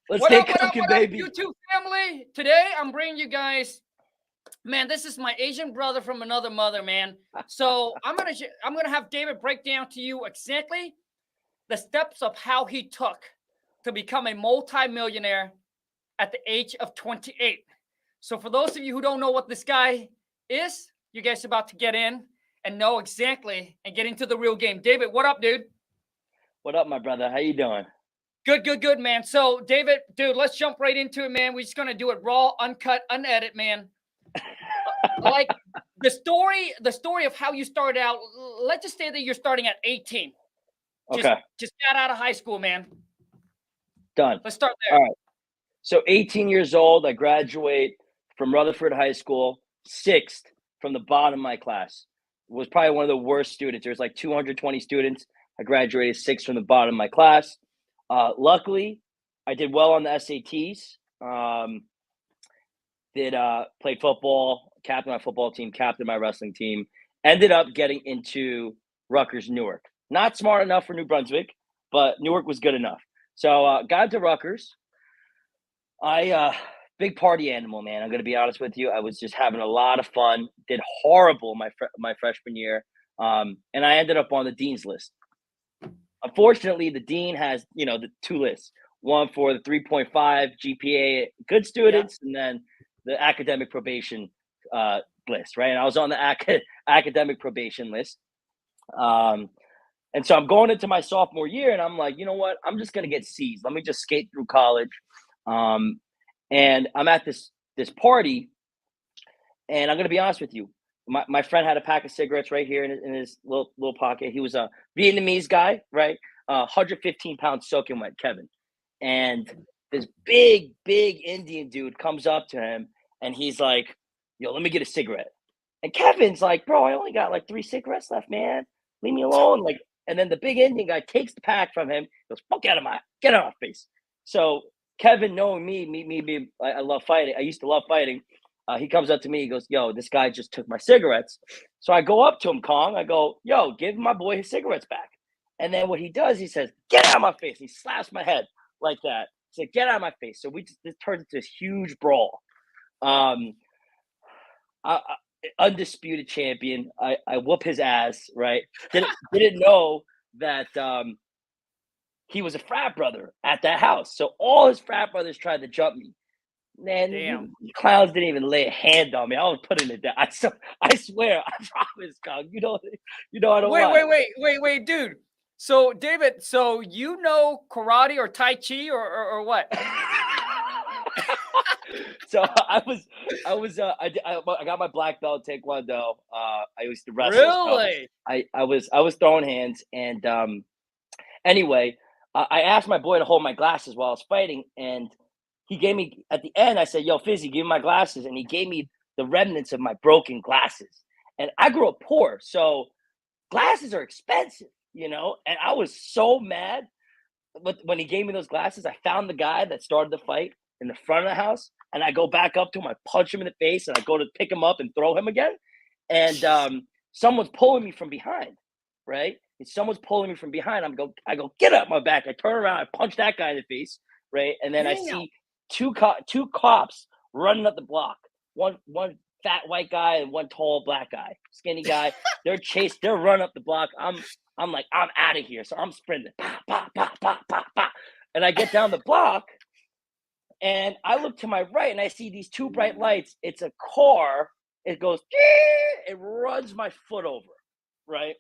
Let's What stay up, cooking, baby. YouTube family? Today, I'm bringing you guys, man, this is my Asian brother from another mother, man. So I'm gonna have David break down to you exactly the steps of how he took to become a multi-millionaire at the age of 28. So for those of you who don't know what this guy is, you guys are about to get in and know exactly and get into the real game. David, what up, dude? What up, my brother? How you doing? Good, man. So, David, dude, let's jump right into it, man. We're just gonna do it raw, uncut, unedited, man. Like the story of how you started out. Let's just say that you're starting at 18. Okay. Just got out of high school, man. Done. Let's start there. All right. So 18 years old, I graduate from Rutherford High School, 6th from the bottom of my class. Was probably one of the worst students. There's like 220 students. I graduated 6th from the bottom of my class. Luckily, I did well on the SATs. Played football, captain my football team, captain my wrestling team. Ended up getting into Rutgers, Newark. Not smart enough for New Brunswick, but Newark was good enough. So got into Rutgers. Big party animal, man. I'm gonna be honest with you. I was just having a lot of fun. Did horrible my freshman year, and I ended up on the dean's list. Unfortunately, the dean has the two lists: one for the 3.5 GPA good students, and then the academic probation list, right? And I was on the academic probation list. And so I'm going into my sophomore year, and I'm like, you know what? I'm just gonna get C's. Let me just skate through college. And I'm at this party, and I'm gonna be honest with you. My friend had a pack of cigarettes right here in his little pocket. He was a Vietnamese guy, right? 115-pound soaking wet, Kevin. And this big Indian dude comes up to him, and he's like, "Yo, let me get a cigarette." And Kevin's like, "Bro, I only got like 3 cigarettes left, man. Leave me alone." Like, and then the big Indian guy takes the pack from him. Goes, get out of my face. So Kevin, knowing me, I love fighting. I used to love fighting. He comes up to me. He goes, "Yo, this guy just took my cigarettes." So I go up to him, Khang. I go, "Yo, give my boy his cigarettes back." And then what he does, he says, "Get out of my face." He slaps my head like that. He said, "Get out of my face." So this turns into this huge brawl. Undisputed champion. I whoop his ass, right? Didn't know that he was a frat brother at that house. So all his frat brothers tried to jump me. Man, you clowns didn't even lay a hand on me. I was putting it down. I swear, I promise, Khang. I don't lie. Wait, dude. So, David, so you know karate or Tai Chi or what? So I got my black belt in Taekwondo. I used to wrestle. Really? So I was throwing hands, and anyway, I asked my boy to hold my glasses while I was fighting, and he gave me, at the end, I said, "Yo, Fizzy, give me my glasses," and he gave me the remnants of my broken glasses. And I grew up poor, so glasses are expensive, and I was so mad. But when he gave me those glasses, I found the guy that started the fight in the front of the house, and I go back up to him, I punch him in the face, and I go to pick him up and throw him again. And someone's pulling me from behind, right? And someone's pulling me from behind. I go, "Get up my back." I turn around, I punch that guy in the face, right? And then I see two cops running up the block. One fat white guy and one tall black guy, skinny guy. They're running up the block. I'm like, I'm out of here. So I'm sprinting. Bah, bah, bah, bah, bah, bah. And I get down the block, and I look to my right, and I see these 2 bright lights. It's a car. It goes, it runs my foot over, right?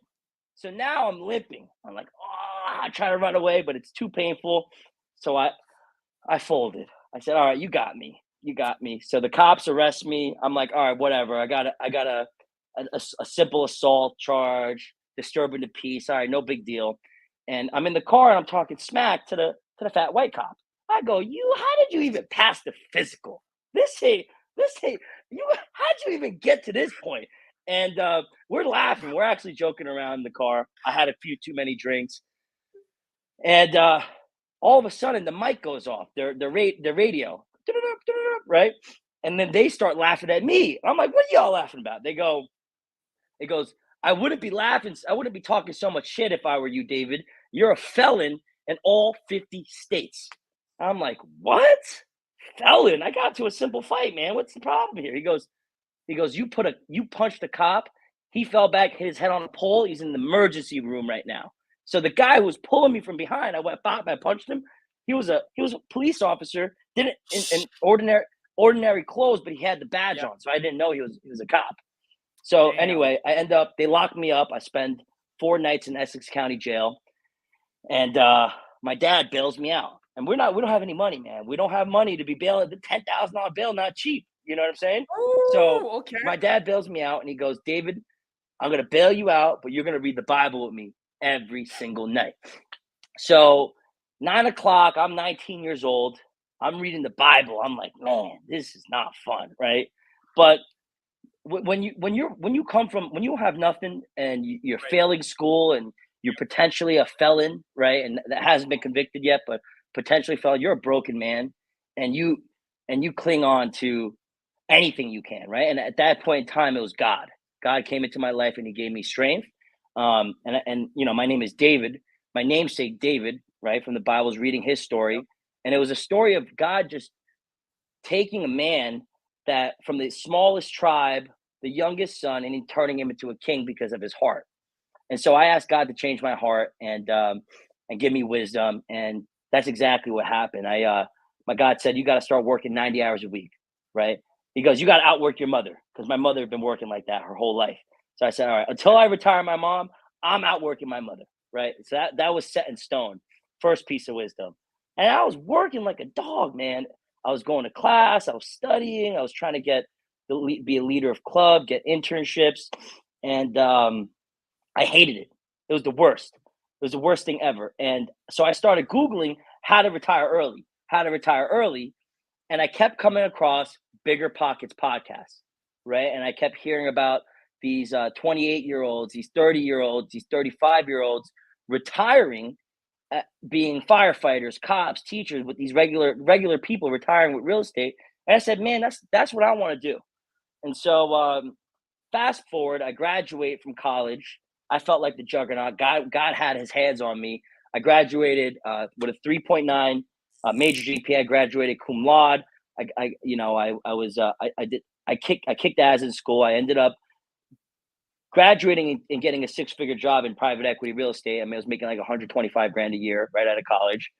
So now I'm limping. I'm like, I try to run away, but it's too painful. So I folded. I said, "All right, you got me. So the cops arrest me. I'm like, all right, whatever. I got a simple assault charge, disturbing the peace. All right, no big deal. And I'm in the car, and I'm talking smack to the fat white cop. I go, how did you even pass the physical? This ain't how'd you even get to this point? And we're laughing. We're actually joking around in the car. I had a few too many drinks. And all of a sudden, the mic goes off, their radio, right? And then they start laughing at me. I'm like, "What are y'all laughing about?" It goes, I wouldn't be talking so much shit if I were you, David. You're a felon in all 50 states. I'm like, what? Felon, I got to a simple fight, man. What's the problem here? He goes, you punched a cop. He fell back, hit his head on a pole. He's in the emergency room right now. So the guy who was pulling me from behind, I went pop, I punched him. He was a police officer, didn't in ordinary clothes, but he had the badge on, so I didn't know he was a cop. So anyway, they locked me up. I spent 4 nights in Essex County Jail, and my dad bails me out. And we don't have any money, man. We don't have money to be bailing. The $10,000 bail, not cheap. You know what I'm saying? Ooh, So okay. my dad bails me out, and he goes, David, I'm going to bail you out, but you're going to read the Bible with me every single night. So 9 o'clock, I'm 19 years old. I'm reading the Bible. I'm like, man, this is not fun, right? But when you come from, when you have nothing and you're failing school and you're potentially a felon, right? And that hasn't been convicted yet, but potentially felon, you're a broken man, and you cling on to anything you can, right? And at that point in time, it was God. God came into my life and he gave me strength. And you know, my name is David, my namesake David, right? From the Bible's reading his story. And it was a story of God just taking a man that from the smallest tribe, the youngest son, and he turning him into a king because of his heart. And so I asked God to change my heart and give me wisdom. And that's exactly what happened. My God said, you got to start working 90 hours a week, right? He goes, you got to outwork your mother, because my mother had been working like that her whole life. So I said, all right, until I retire my mom, I'm outworking my mother, right? So that was set in stone. First piece of wisdom. And I was working like a dog, man. I was going to class, I was studying, I was trying to be a leader of club, get internships, and I hated it. It was the worst. It was the worst thing ever. And so I started Googling how to retire early, and I kept coming across Bigger Pockets podcast, right? And I kept hearing about these 28-year-olds, these 30-year-olds, these 35-year-olds retiring, being firefighters, cops, teachers, with these regular people retiring with real estate. And I said, man, that's what I want to do. And so fast forward, I graduate from college. I felt like the juggernaut. God had his hands on me. I graduated with a 3.9 major GPA. I graduated cum laude. I kicked ass in school. I ended up graduating and getting a 6-figure job in private equity real estate. I mean, I was making like 125 grand a year right out of college.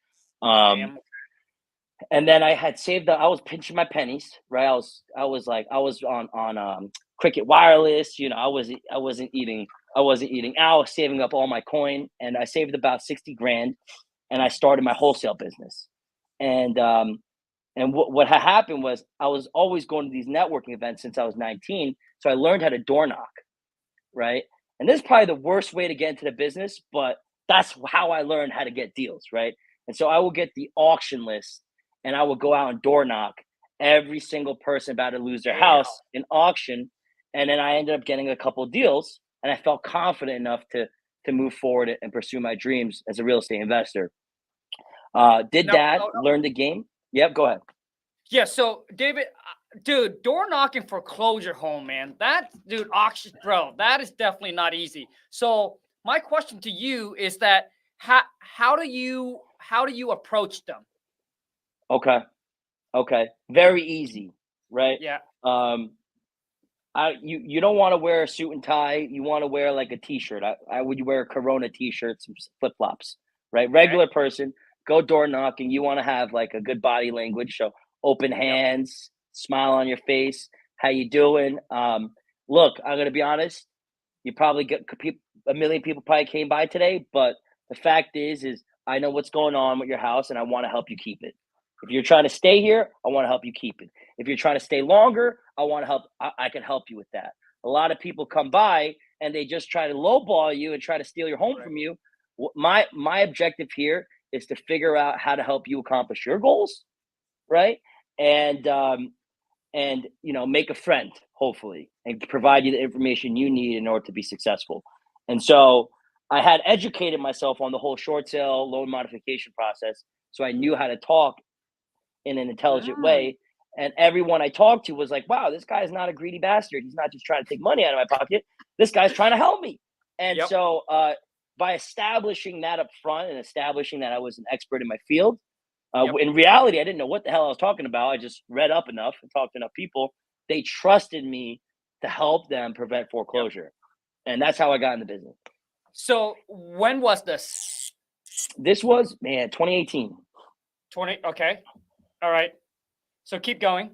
And then I had saved up. I was pinching my pennies, right? I was on Cricket Wireless. You know, I wasn't eating out. I was saving up all my coin, and I saved about 60 grand, and I started my wholesale business. And what had happened was I was always going to these networking events since I was 19. So I learned how to door knock, right? And this is probably the worst way to get into the business, but that's how I learned how to get deals, right? And so I will get the auction list, and I will go out and door knock every single person about to lose their house in auction. And then I ended up getting a couple of deals, and I felt confident enough to move forward and pursue my dreams as a real estate investor. Learn the game. Yep, go ahead. Yeah, so David, dude, door knocking for closure home, man. Auction, bro, that is definitely not easy. So my question to you is that how do you approach them? Okay. Very easy, right? Yeah. You don't want to wear a suit and tie. You want to wear like a t-shirt. I would wear a Corona t-shirt, some flip-flops, right? Regular person, go door knocking. You want to have like a good body language. So open hands, smile on your face. How you doing? Look, I'm going to be honest. You probably get a million people probably came by today, but the fact is I know what's going on with your house, and I want to help you keep it. If you're trying to stay here, I want to help you keep it. If you're trying to stay longer, I want to help. I can help you with that. A lot of people come by and they just try to lowball you and try to steal your home from you. My objective here is to figure out how to help you accomplish your goals, right? And make a friend, hopefully, and provide you the information you need in order to be successful. And so I had educated myself on the whole short sale loan modification process, so I knew how to talk in an intelligent way. And everyone I talked to was like, wow, this guy's not a greedy bastard. He's not just trying to take money out of my pocket. This guy's trying to help me. And so by establishing that up front and establishing that I was an expert in my field, In reality, I didn't know what the hell I was talking about. I just read up enough and talked to enough people. They trusted me to help them prevent foreclosure. And that's how I got in the business. So when was this? This was, 2018. Okay. All right. So keep going.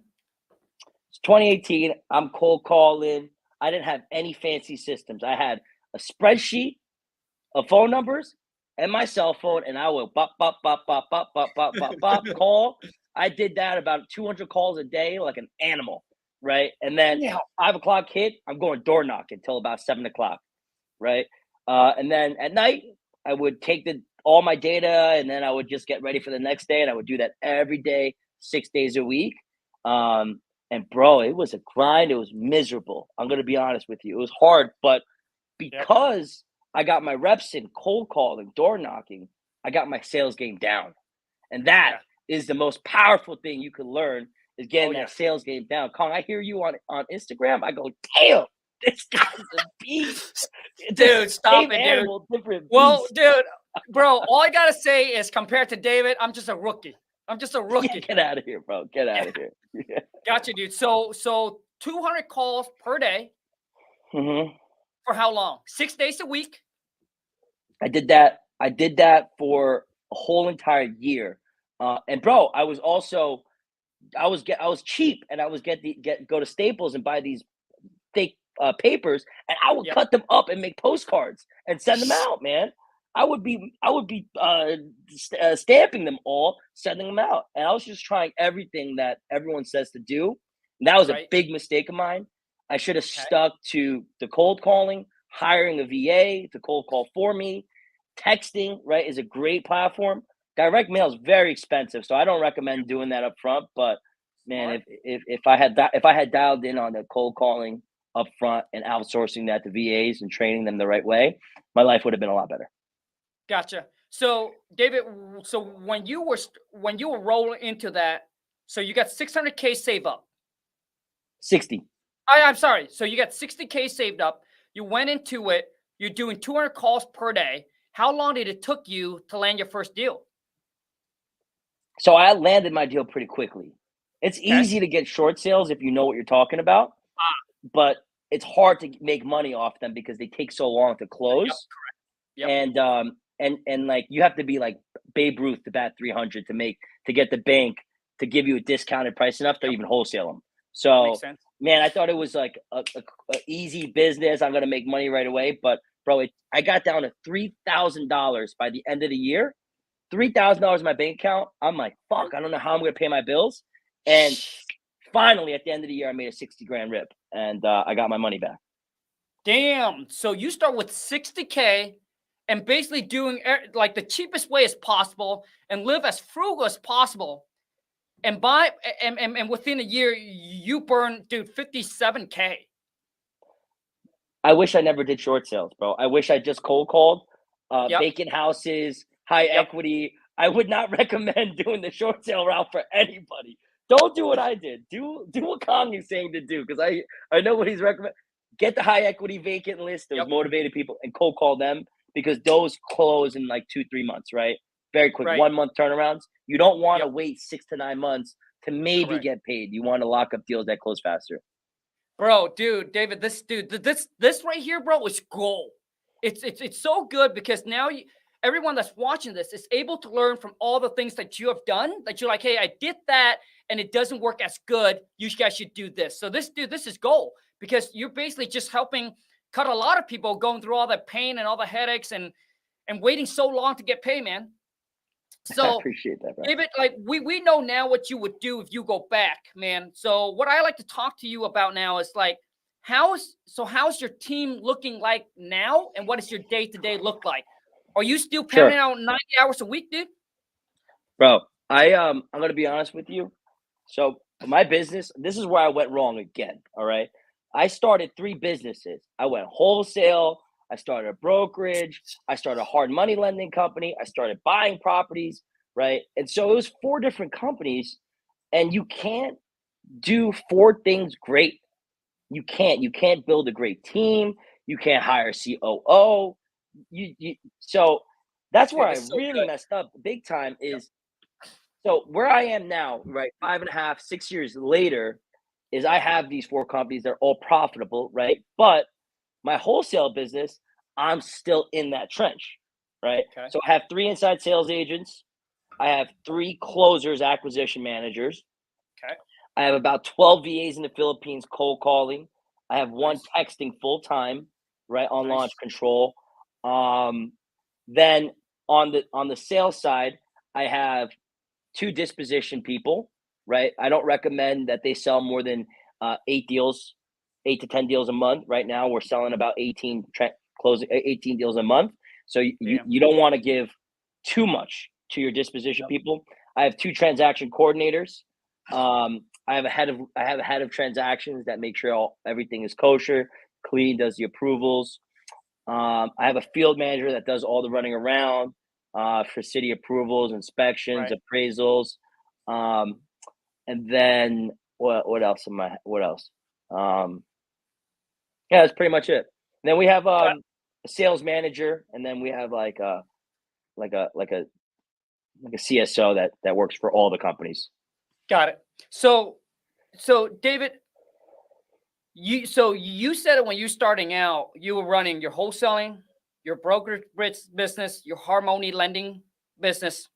It's 2018. I'm cold calling. I didn't have any fancy systems. I had a spreadsheet of phone numbers and my cell phone, and I would bop, bop, bop, bop, bop, bop, bop, bop, bop, call. I did that about 200 calls a day like an animal, right? And then 5 o'clock hit, I'm going door knocking until about 7 o'clock, right? And then at night, I would take all my data, and then I would just get ready for the next day, and I would do that every day, 6 days a week. And bro, it was a grind. It was miserable. I'm going to be honest with you. It was hard, but because I got my reps in cold calling, door knocking, I got my sales game down. And that is the most powerful thing you can learn, is getting that sales game down. Khang, I hear you on Instagram. I go, damn, this guy's a beast. Dude, stop it, animal, dude. Different well, dude, bro, all I got to say is compared to David, I'm just a rookie. Yeah, get out of here, bro. Get out of here. Yeah. Gotcha, dude. So 200 calls per day. Mm-hmm. For how long? 6 days a week? I did that for a whole entire year. And bro, I was cheap, and I was go to Staples and buy these thick papers, and I would cut them up and make postcards and send them out, man. I would be stamping them all, sending them out. And I was just trying everything that everyone says to do. And that was a big mistake of mine. I should have stuck to the cold calling, hiring a VA to cold call for me. Texting, right, is a great platform. Direct mail is very expensive, so I don't recommend doing that up front. But man, if I had dialed in on the cold calling up front and outsourcing that to VAs and training them the right way, my life would have been a lot better. Gotcha. So David, when you were rolling into that, so you got 600K saved up. 60. I'm sorry. So you got 60K saved up. You went into it. You're doing 200 calls per day. How long did it took you to land your first deal? So I landed my deal pretty quickly. It's easy to get short sales if you know what you're talking about, but it's hard to make money off them because they take so long to close. Yep. And like you have to be like Babe Ruth to bat 300 to get the bank to give you a discounted price enough to even wholesale them. So man, I thought it was like a easy business. I'm gonna make money right away, but bro, I got down to $3,000 by the end of the year. $3,000 in my bank account. I'm like, fuck, I don't know how I'm gonna pay my bills. And finally, at the end of the year, I made a 60 grand rip, and I got my money back. Damn. So you start with 60K and basically doing like the cheapest way as possible and live as frugal as possible. And and within a year, you burn, dude, 57K. I wish I never did short sales, bro. I wish I just cold called, vacant houses, high equity. I would not recommend doing the short sale route for anybody. Don't do what I did. Do what Khang is saying to do, because I know what he's recommending. Get the high equity vacant list, those motivated people, and cold call them, because those close in like 2-3 months, right? Very quick, 1 month turnarounds. You don't want to wait 6 to 9 months to maybe get paid. You want to lock up deals that close faster. Bro, dude, David, this right here, bro, is gold. It's so good because now everyone that's watching this is able to learn from all the things that you have done, that you're like, hey, I did that and it doesn't work as good. You guys should do this. So this is gold, because you're basically just helping cut a lot of people going through all that pain and all the headaches and waiting so long to get paid, man. So I appreciate that, bro. David, like we know now what you would do if you go back, man. So what I like to talk to you about now is like, how's your team looking like now, and what does your day-to-day look like? Are you still pounding out 90 hours a week, dude? Bro, I'm gonna be honest with you. So my business, this is where I went wrong again. All right. I started 3 businesses. I went wholesale. I started a brokerage. I started a hard money lending company. I started buying properties, right? And so it was 4 different companies, and you can't do 4 things great. You can't build a great team. You can't hire a COO. So that's where I really messed up big time. Is So where I am now, right, 5.5, 6 years later, is I have these 4 companies. They're all profitable, right? But my wholesale business, I'm still in that trench, right? Okay. So I have 3 inside sales agents. I have 3 closers, acquisition managers. Okay. I have about 12 VAs in the Philippines cold calling. I have 1 Nice. texting full time, right, on launch Nice. control. Then on the sales side, I have 2 disposition people, right? I don't recommend that they sell more than 8 to 10 deals a month. Right now, we're selling about 18 deals a month. So Damn. you don't want to give too much to your disposition Yep. people. I have 2 transaction coordinators. I have a head of transactions that make sure everything is kosher, clean, does the approvals. I have a field manager that does all the running around for city approvals, inspections, Right. appraisals. And then what else what else? Yeah, that's pretty much it. And then we have a sales manager, and then we have like a CSO that works for all the companies. Got it. So David, you said it when you starting out, you were running your wholesaling, your brokerage business, your Harmony lending business.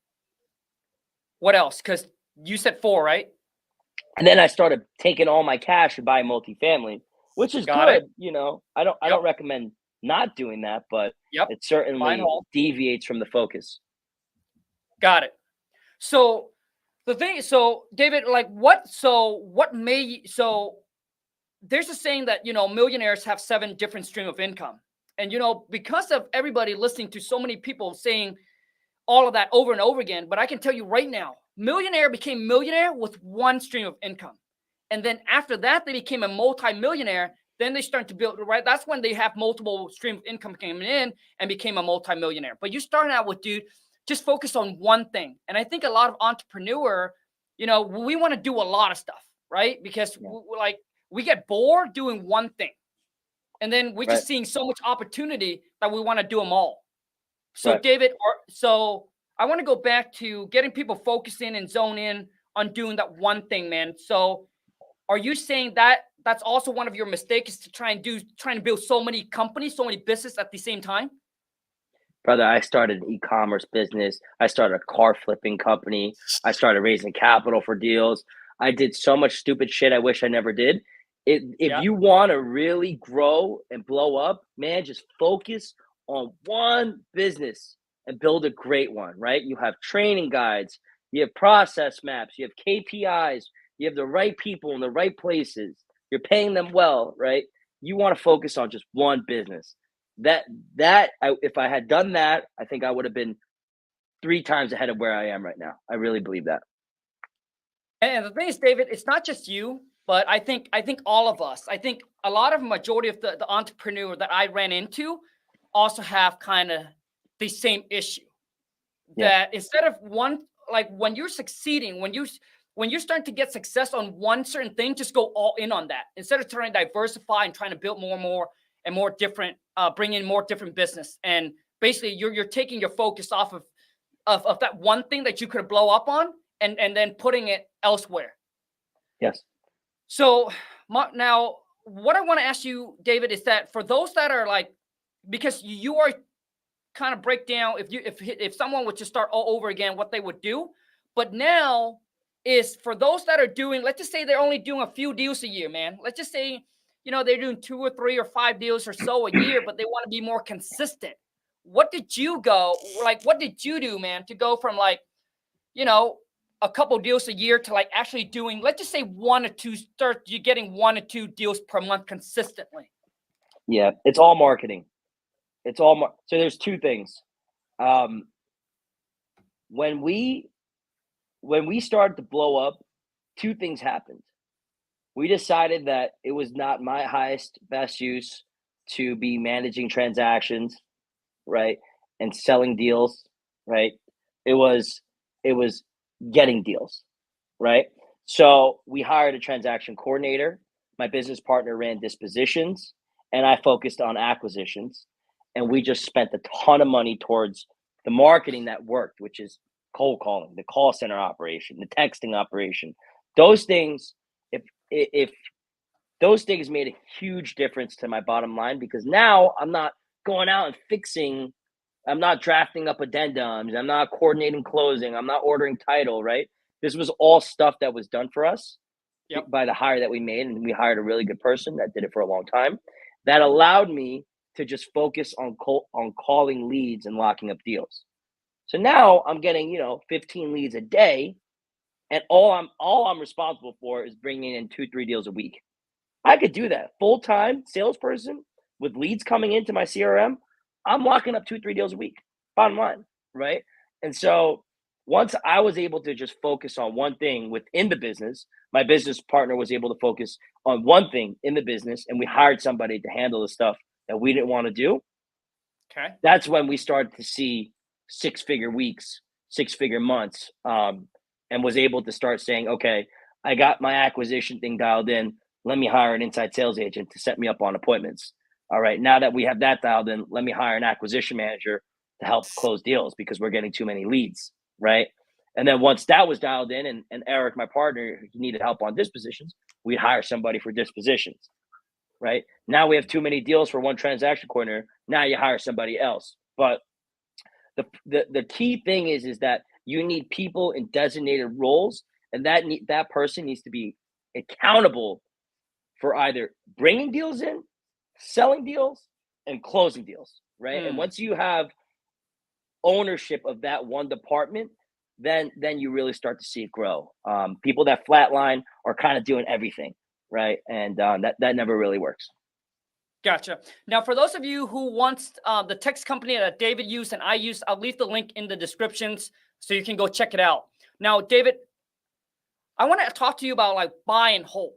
What else? Because you said 4, right? And then I started taking all my cash and buying multifamily, which is Got it. good. I don't recommend not doing that, but Yep. it certainly deviates from the focus. Got it. So the thing, David, like what there's a saying that, millionaires have 7 different streams of income. And, because of everybody listening to so many people saying all of that over and over again, but I can tell you right now, millionaire became millionaire with 1 stream of income. And then after that, they became a multi-millionaire. Then they start to build, right? That's when they have multiple streams of income coming in and became a multi-millionaire. But you started out with, dude, just focus on one thing. And I think a lot of entrepreneur, we want to do a lot of stuff, right? Because we get bored doing one thing. And then we're just seeing so much opportunity that we want to do them all. So David, so I want to go back to getting people focused in and zone in on doing that one thing, man. So are you saying that that's also one of your mistakes is to trying to build so many companies, so many businesses at the same time? Brother, I started an e-commerce business. I started a car flipping company. I started raising capital for deals. I did so much stupid shit I wish I never did. If you want to really grow and blow up, man, just focus on one business and build a great one, right? You have training guides, you have process maps, you have KPIs, you have the right people in the right places, you're paying them well, right? You want to focus on just one business. If I had done that, I think I would have been 3 times ahead of where I am right now. I really believe that. And the thing is, David, it's not just you, but I think all of us. I think a lot of majority of the entrepreneur that I ran into also have kind of the same issue. That instead of one, like when you're succeeding, when you're starting to get success on one certain thing, just go all in on that. Instead of trying to diversify and trying to build more and more different, bring in more different business. And basically you're taking your focus off of that one thing that you could blow up on and then putting it elsewhere. Yes. So now what I want to ask you, David, is that for those that are like, because you are kind of break down if someone would just start all over again, what they would do. But now is for those that are doing, let's just say they're only doing a few deals a year, man. Let's just say, they're doing 2 or 3 or 5 deals or so a year, but they want to be more consistent. What did you do, man, to go from like, a couple deals a year to like actually doing, let's just say 1 or 2, start you getting 1 or 2 deals per month consistently? Yeah, it's all marketing. So there's 2 things. When we started to blow up, 2 things happened. We decided that it was not my best use to be managing transactions, right, and selling deals, right. It was getting deals, right. So we hired a transaction coordinator. My business partner ran dispositions, and I focused on acquisitions. And we just spent a ton of money towards the marketing that worked, which is cold calling, the call center operation, the texting operation. Those things, if those things made a huge difference to my bottom line, because now I'm not going out and fixing, I'm not drafting up addendums, I'm not coordinating closing, I'm not ordering title, right? This was all stuff that was done for us by the hire that we made, and we hired a really good person that did it for a long time. That allowed me to just focus on calling leads and locking up deals. So now I'm getting 15 leads a day, and all I'm responsible for is bringing in 2-3 deals a week. I could do that full-time salesperson with leads coming into my CRM. I'm locking up 2-3 deals a week. Bottom line, right? And so once I was able to just focus on one thing within the business, my business partner was able to focus on one thing in the business, and we hired somebody to handle the stuff that we didn't want to do. Okay. That's when we started to see 6-figure weeks, 6-figure months, and was able to start saying, okay, I got my acquisition thing dialed in. Let me hire an inside sales agent to set me up on appointments. All right, now that we have that dialed in, let me hire an acquisition manager to help close deals because we're getting too many leads, right? And then once that was dialed in, and Eric, my partner, he needed help on dispositions, we'd hire somebody for dispositions, right? Now we have too many deals for one transaction coordinator. Now you hire somebody else. But the key thing is that you need people in designated roles, and that person needs to be accountable for either bringing deals in, selling deals, and closing deals, right? And once you have ownership of that one department, then you really start to see it grow. People that flatline are kind of doing everything, right? And that never really works. Gotcha. Now, for those of you who wants the text company that David used and I used, I'll leave the link in the descriptions so you can go check it out. Now, David, I want to talk to you about like buy and hold,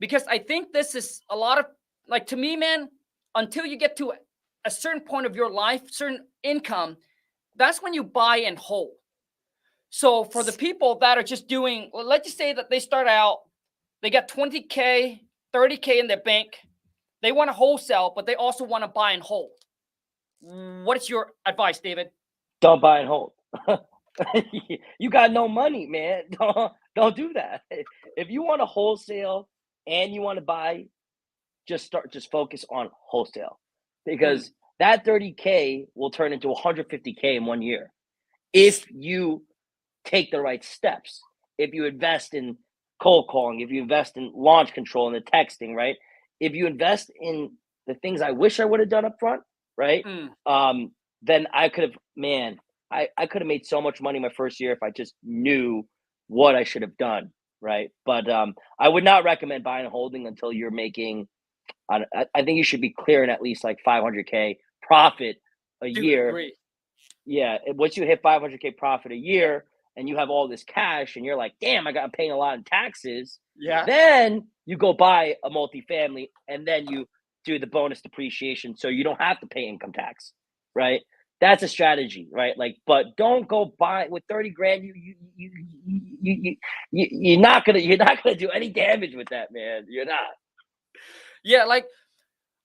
because I think this is a lot of, like, to me, man, until you get to a certain point of your life, certain income, that's when you buy and hold. So for the people that are just doing, well, let's just say that they start out, they got 20K, 30K in their bank. They want to wholesale, but they also want to buy and hold. What is your advice, David? Don't buy and hold. You got no money, man. Don't do that. If you want to wholesale and you want to buy, just focus on wholesale, because that 30K will turn into 150K in 1 year if you take the right steps. If you invest in cold calling, if you invest in launch control and the texting, right? If you invest in the things I wish I would have done up front, right? Then I could have, I could have made so much money my first year if I just knew what I should have done, right? But I would not recommend buying and holding until you're making, I think you should be clearing at least like 500K profit a year. Agree. Yeah, once you hit 500K profit a year and you have all this cash and you're like, damn, I'm paying a lot in taxes. Yeah. Then you go buy a multifamily, and then you do the bonus depreciation so you don't have to pay income tax, right? That's a strategy, right? Like, but don't go buy with 30 grand. You're not gonna do any damage with that, man. You're not. Yeah, like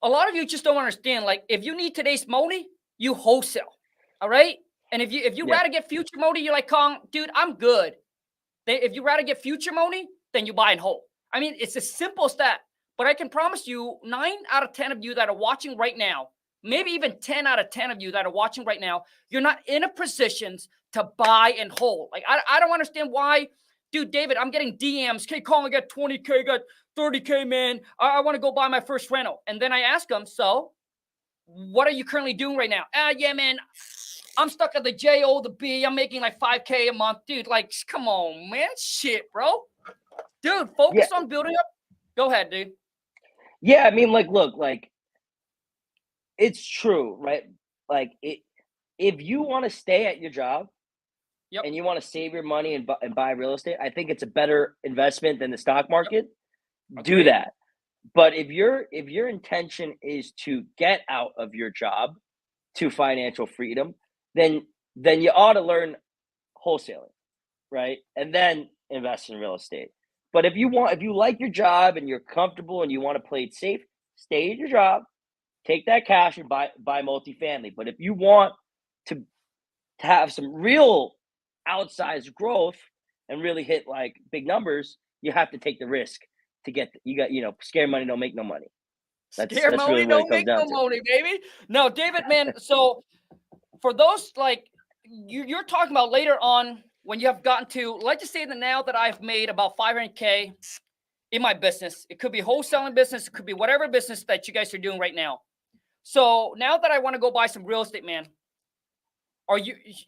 a lot of you just don't understand. Like, if you need today's money, you wholesale. All right. And if you rather get future money, you're like, Khang, dude, I'm good. If you rather get future money, then you buy and hold. I mean, it's as simple as that. But I can promise you 9 out of 10 of you that are watching right now, maybe even 10 out of 10 of you that are watching right now, you're not in a position to buy and hold. Like, I don't understand why. Dude, David, I'm getting DMs. Okay, Khang, I got 20K, got 30K, man. I want to go buy my first rental. And then I ask them, so what are you currently doing right now? Yeah, man, I'm stuck at the J-O, the B. I'm making like 5K a month. Dude, like, come on, man. Shit, bro. Dude, focus on building up. Go ahead, dude. Yeah, I mean, like, look, like, it's true, right? Like, if you want to stay at your job and you want to save your money and buy real estate, I think it's a better investment than the stock market. Do that. But if your intention is to get out of your job to financial freedom, then you ought to learn wholesaling, right? And then invest in real estate. But if you like your job and you're comfortable and you want to play it safe, stay at your job, take that cash and buy multifamily. But if you want to have some real outsized growth and really hit like big numbers, you have to take the risk to get. You got scare money don't make no money. That's Scare really money what it don't comes make down no to. money, baby. No, David, man. So for those like you're talking about later on when you have gotten to, let's just say that now that I've made about 500K in my business, it could be wholesaling business, it could be whatever business that you guys are doing right now. So now that I want to go buy some real estate, man,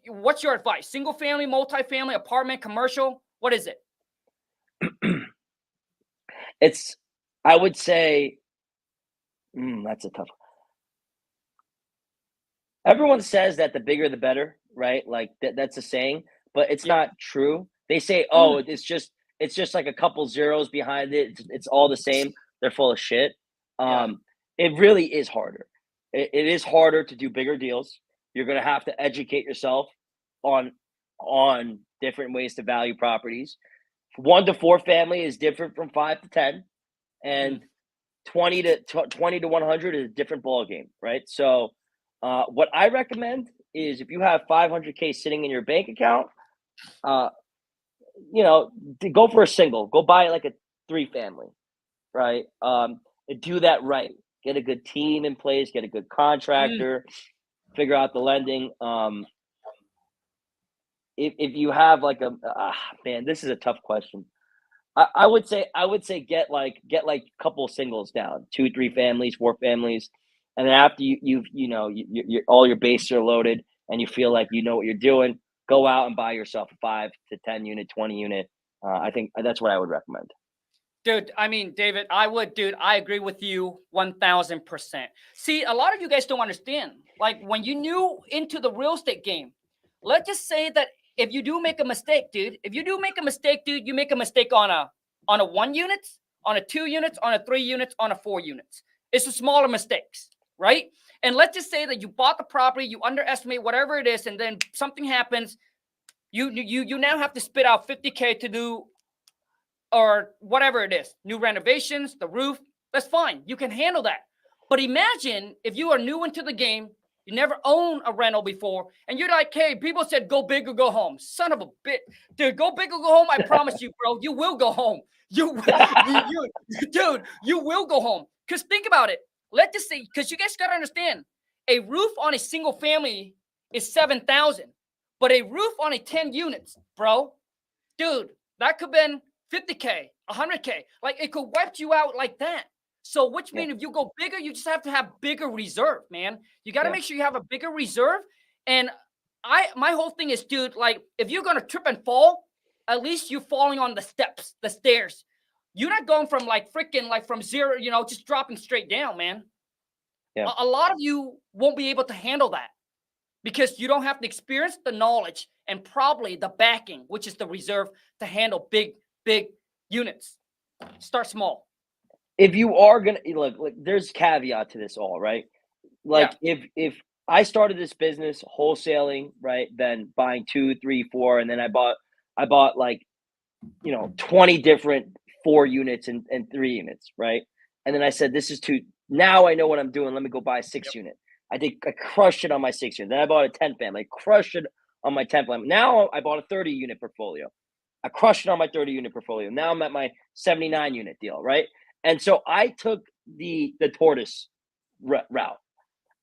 what's your advice? Single family, multifamily, apartment, commercial? What is it? It's, I would say, that's a tough one. Everyone says that the bigger the better, right? Like that's a saying, but it's not true. They say, oh, it's just like a couple zeros behind it. It's all the same. They're full of shit. It really is harder. It is harder to do bigger deals. You're going to have to educate yourself on different ways to value properties. 1 to 4 family is different from 5 to 10, and 20 to 100 is a different ball game, right? So what I recommend is if you have 500K sitting in your bank account, go for a single. Go buy like a 3 family, right? Do that right. Get a good team in place. Get a good contractor. Figure out the lending. If you have like man, this is a tough question. I would say get like a couple singles down, 2, 3 families, 4 families, and then after you all your bases are loaded and you feel like you know what you're doing, go out and buy yourself a 5 to 10 unit, 20 unit. I think that's what I would recommend. Dude, I mean, David, I agree with you 1000%. See, a lot of you guys don't understand. Like when you new into the real estate game, let's just say that if you do make a mistake, dude, you make a mistake on a 1 unit, on a 2 units, on a 3 units, on a 4 units. It's the smaller mistakes, right? And let's just say that you bought the property, you underestimate whatever it is, and then something happens. You now have to spit out 50K to do or whatever it is, new renovations, the roof. That's fine. You can handle that. But imagine if you are new into the game, you never owned a rental before, and you're like, hey, people said go big or go home. Son of a bitch. Dude, go big or go home. I promise you, bro, you will go home. Dude, you will go home. Because think about it. Let's just say, because you guys got to understand, a roof on a single family is $7,000, but a roof on a 10 units, bro, dude, that could have been $50K, $100K. Like it could wipe you out like that. So which means if you go bigger, you just have to have bigger reserve, man. You got to make sure you have a bigger reserve. And my whole thing is, dude, like if you're going to trip and fall, at least you're falling on the steps, the stairs. You're not going from like freaking like from zero, just dropping straight down, man. Yeah. A lot of you won't be able to handle that because you don't have the experience, the knowledge, and probably the backing, which is the reserve to handle big units. Start small. If you are gonna look, there's caveat to this all, right? Like if I started this business wholesaling, right, then buying 2, 3, 4, and then I bought like 20 different 4 units and 3 units, right? And then I said, this is too. Now I know what I'm doing. Let me go buy a 6 unit. I crushed it on my 6 unit. Then I bought a 10 family. I crushed it on my 10 family. Now I bought a 30 unit portfolio. I crushed it on my 30 unit portfolio. Now I'm at my 79 unit deal, right? And so I took the tortoise route.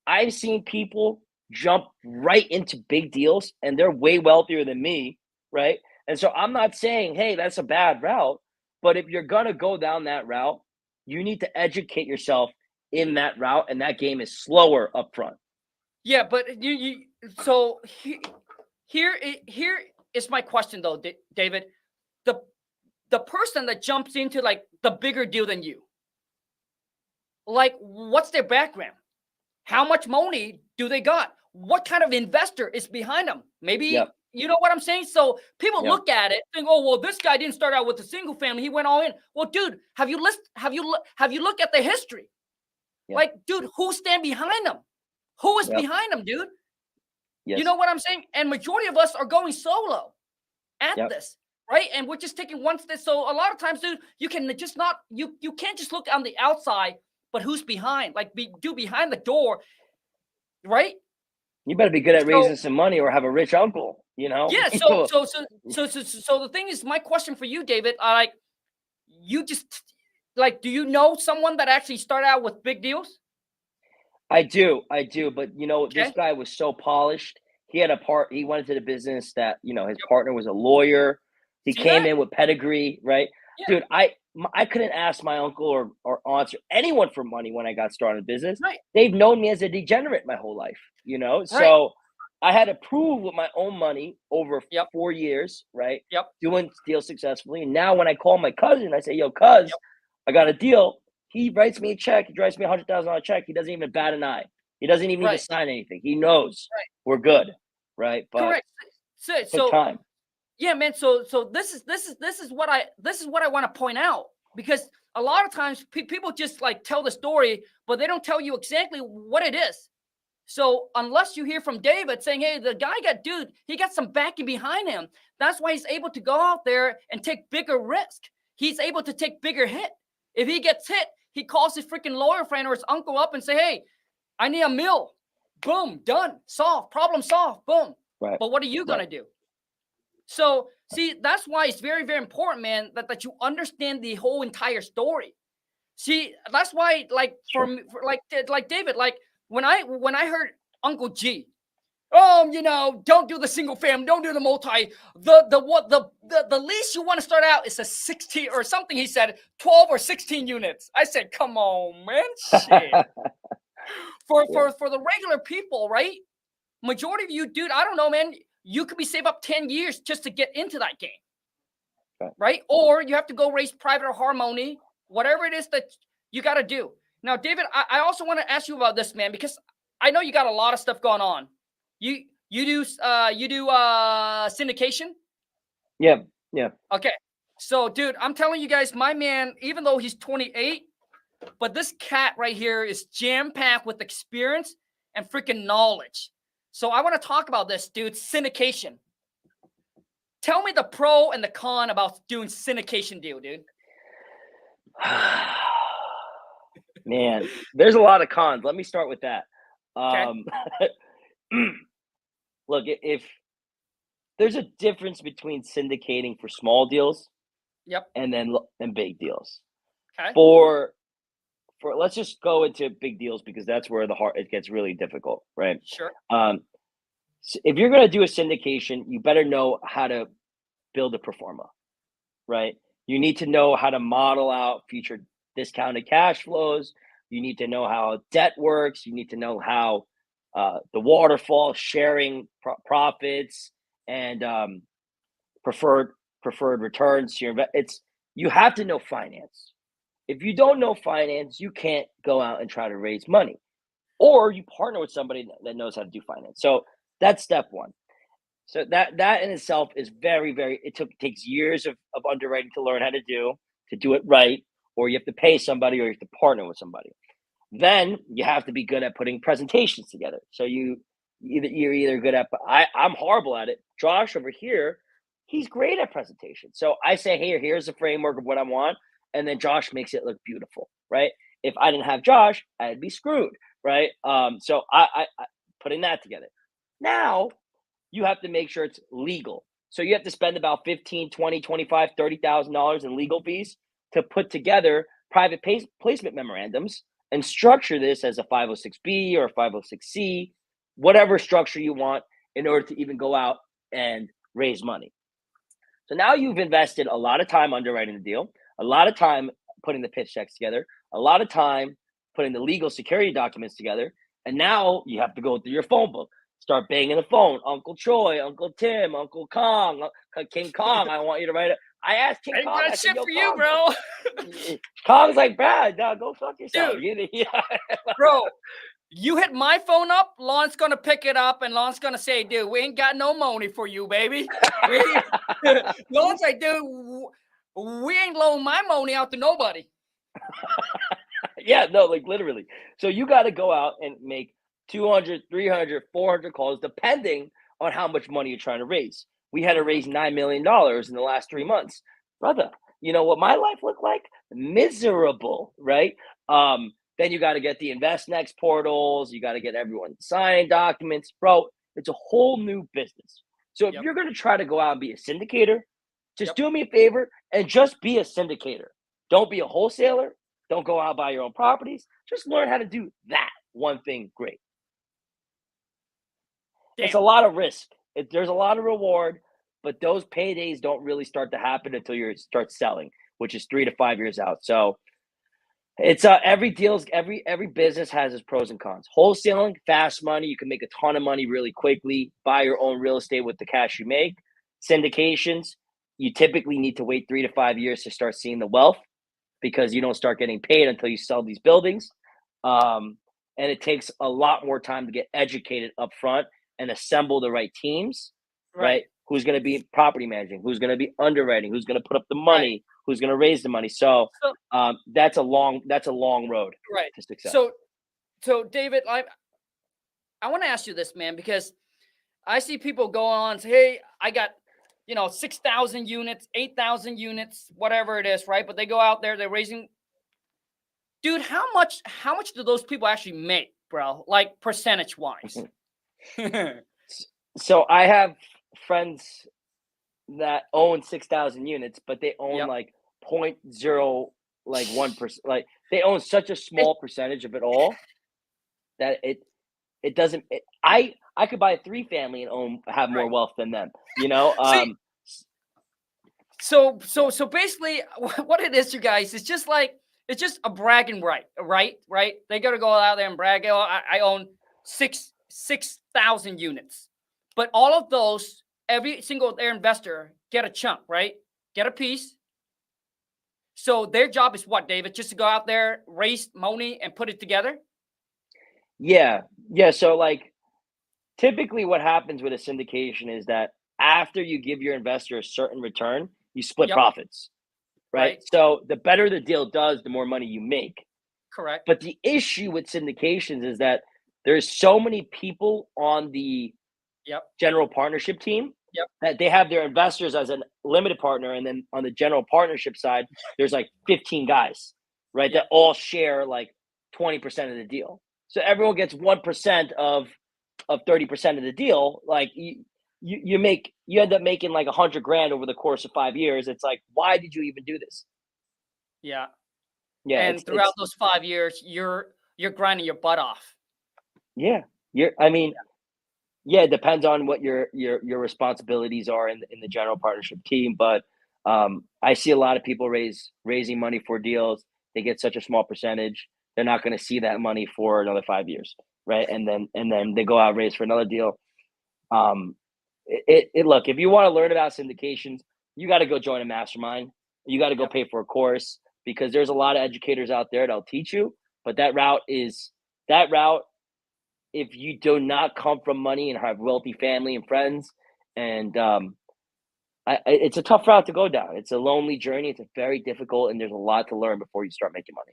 I've seen people jump right into big deals and they're way wealthier than me, right? And so I'm not saying, hey, that's a bad route, but if you're going to go down that route, you need to educate yourself in that route, and that game is slower up front. Yeah, but so here is my question though, David. The person that jumps into like the bigger deal than you, like what's their background? How much money do they got? What kind of investor is behind them? Maybe you know what I'm saying? So people look at it and think, oh, well, this guy didn't start out with a single family. He went all in. Well, dude, have you looked at the history? Yeah. Like, dude, who stand behind them? Who is behind them, dude? Yes. You know what I'm saying? And majority of us are going solo at this, right? And we're just taking one step. So a lot of times, dude, you can just not, you can't just look on the outside, but who's behind? Like, behind the door, right? You better be good at raising some money or have a rich uncle. you know? Yeah. So the thing is, my question for you, David, like, you just like, do you know someone that actually started out with big deals? I do, but you know, this Okay. guy was so polished. He went into the business that, you know, his partner was a lawyer. He See came that? in with pedigree, right? Yeah. Dude, I couldn't ask my uncle or aunts or anyone for money when I got started in business. Right. They've known me as a degenerate my whole life, you know? Right. So I had to prove with my own money over Yep. 4 years, right? Yep. Doing deals successfully. And now when I call my cousin, I say, yo, cuz, Yep. I got a deal. He writes me a check. He writes me $100,000 check. He doesn't even bat an eye. He doesn't even need to Right. sign anything. He knows Right. we're good, right? But Correct. So, it took time. yeah, man. So this is what I want to point out, because a lot of times people just like tell the story, but they don't tell you exactly what it is. So unless you hear from David saying, hey, the guy he got some backing behind him. That's why he's able to go out there and take bigger risk. He's able to take bigger hit. If he gets hit, he calls his freaking lawyer friend or his uncle up and say, hey, I need a mill. Boom, done, solved, problem solved, boom. Right. But what are you going to do? So, see, that's why it's very, very important, man, that you understand the whole entire story. See, that's why, like, for David, like, when I heard Uncle G, you know, don't do the single family, don't do the multi. The least you want to start out is a 16 or something. He said 12 or 16 units. I said, come on, man, shit. For the regular people, right? Majority of you, dude, I don't know, man. You could be save up 10 years just to get into that game, right? Or you have to go raise private or harmony, whatever it is that you got to do. Now, David, I also want to ask you about this, man, because I know you got a lot of stuff going on. You do syndication? Yeah. Okay. So, dude, I'm telling you guys, my man, even though he's 28, but this cat right here is jam-packed with experience and freaking knowledge. So I want to talk about this, dude, syndication. Tell me the pro and the con about doing syndication deal, dude. Man, there's a lot of cons. Let me start with that. Okay. Look, if there's a difference between syndicating for small deals, and big deals. Okay. For let's just go into big deals because that's where it gets really difficult, right? Sure. So if you're going to do a syndication, you better know how to build a pro forma, right? You need to know how to model out future discounted cash flows. You need to know how debt works. You need to know how the waterfall sharing profits and preferred returns to your you have to know finance. If you don't know finance, you can't go out and try to raise money, or you partner with somebody that knows how to do finance. So that's step one. So that in itself is very, very, takes years of underwriting to learn how to do it right, or you have to pay somebody or you have to partner with somebody. Then you have to be good at putting presentations together. So you're either good at, I'm horrible at it. Josh over here, he's great at presentations. So I say, hey, here's the framework of what I want. And then Josh makes it look beautiful, right? If I didn't have Josh, I'd be screwed, right? So I putting that together. Now you have to make sure it's legal. So you have to spend about $15, $20, $25, $30,000 in legal fees to put together private placement memorandums and structure this as a 506B or a 506C, whatever structure you want in order to even go out and raise money. So now you've invested a lot of time underwriting the deal, a lot of time putting the pitch checks together, a lot of time putting the legal security documents together, and now you have to go through your phone book. Start banging the phone. Uncle Troy, Uncle Tim, Uncle Khang, King Kong. I want you to write it. I asked King Kong. Got shit for you, bro. Kong's like, Brad, no, go fuck yourself. Dude, bro, you hit my phone up, Lon's going to pick it up, and Lon's going to say, dude, we ain't got no money for you, baby. Lon's like, dude, we ain't loan my money out to nobody. Yeah, no, like literally. So you got to go out and make 200, 300, 400 calls, depending on how much money you're trying to raise. We had to raise $9 million in the last 3 months. Brother, you know what my life looked like? Miserable, right? Then you got to get the InvestNext portals. You got to get everyone signing documents. Bro, it's a whole new business. So if Yep. you're going to try to go out and be a syndicator, just Yep. do me a favor and just be a syndicator. Don't be a wholesaler. Don't go out and buy your own properties. Just learn how to do that one thing great. It's a Damn. lot of risk. There's a lot of reward, but those paydays don't really start to happen until you start selling, which is 3 to 5 years out. So it's every business has its pros and cons. Wholesaling, fast money, you can make a ton of money really quickly, buy your own real estate with the cash you make. Syndications, you typically need to wait 3 to 5 years to start seeing the wealth because you don't start getting paid until you sell these buildings. And it takes a lot more time to get educated up front and assemble the right teams, right? Who's going to be property managing, who's going to be underwriting, who's going to put up the money, who's going to raise the money. So that's a long road to success. So David, I want to ask you this, man, because I see people go on and say, hey, I got 6,000 units, 8,000 units, whatever it is, right? But they go out there, they're raising. Dude, how much do those people actually make, bro? Like percentage wise? So I have friends that own 6,000 units, but they own like 0.0 like 1%. Like they own such a small percentage of it all that it doesn't. I could buy a 3-family and have more wealth than them. So basically, what it is, you guys, it's just a bragging right? They got to go out there and brag. Oh, I own 6,000 units, but all of those, every single their investor get a chunk, right? Get a piece. So their job is what, David? Just to go out there, raise money, and put it together. Yeah. So like, typically, what happens with a syndication is that after you give your investor a certain return, you split profits. Right? So the better the deal does, the more money you make. Correct. But the issue with syndications is that there's so many people on the general partnership team that they have their investors as a limited partner. And then on the general partnership side, there's like 15 guys, right? That all share like 20% of the deal. So everyone gets 1% of 30% of the deal. Like you end up making like $100,000 over the course of 5 years. It's like, why did you even do this? Yeah. And throughout those 5 years, you're grinding your butt off. Yeah. It depends on what your responsibilities are in the general partnership team. But I see a lot of people raising money for deals. They get such a small percentage. They're not going to see that money for another 5 years. Right. And then they go out and raise for another deal. Look, if you want to learn about syndications, you got to go join a mastermind. You got to go pay for a course because there's a lot of educators out there that'll teach you. But that route, if you do not come from money and have wealthy family and friends, and it's a tough route to go down. It's a lonely journey. It's very difficult, and there's a lot to learn before you start making money.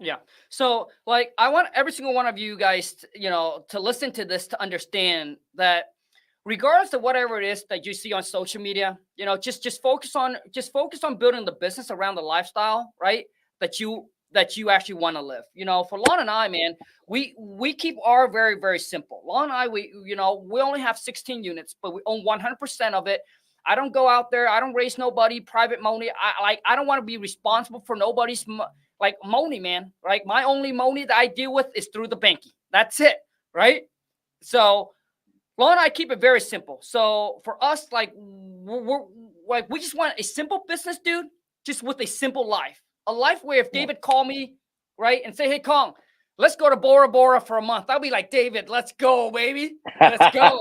Yeah. So like, I want every single one of you guys, to listen to this, to understand that regardless of whatever it is that you see on social media, just focus on building the business around the lifestyle, right? That you actually want to live. For Lon and I, man, we keep our very, very simple. Lon and I, we only have 16 units, but we own 100% of it. I don't go out there. I don't raise nobody private money. I don't want to be responsible for nobody's money, man. Right? My only money that I deal with is through the banking. That's it. Right? So Lon and I keep it very simple. So for us, we just want a simple business, dude, just with a simple life. A life where if David called me, right, and say, hey, Khang, let's go to Bora Bora for a month. I'll be like, David, let's go, baby. Let's go.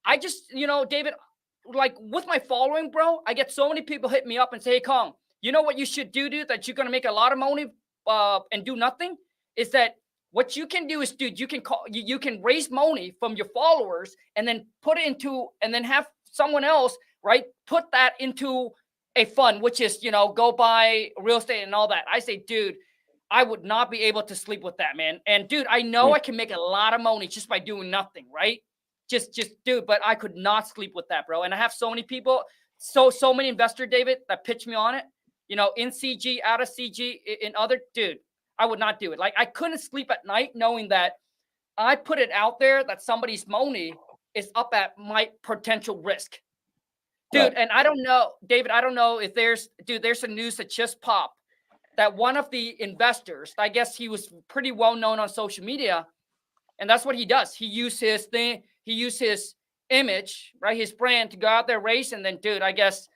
I just, David, with my following, bro, I get so many people hit me up and say, hey, Khang, you know what you should do, dude, that you're going to make a lot of money and do nothing? Is that what you can do is, dude, you can raise money from your followers and then put it into, and then have someone else, right, put that into a fund, which is, go buy real estate and all that. I say, dude, I would not be able to sleep with that, man. And dude, I know I can make a lot of money just by doing nothing, right? Just dude, but I could not sleep with that, bro. And I have so many people, so many investors, David, that pitch me on it, in CG, out of CG, in other, dude, I would not do it. Like, I couldn't sleep at night knowing that I put it out there that somebody's money is up at my potential risk. Dude, and I don't know, David, I don't know if there's some news that just popped that one of the investors, I guess he was pretty well known on social media, and that's what he does. He used his image, right, his brand to go out there, race, and then, dude, I guess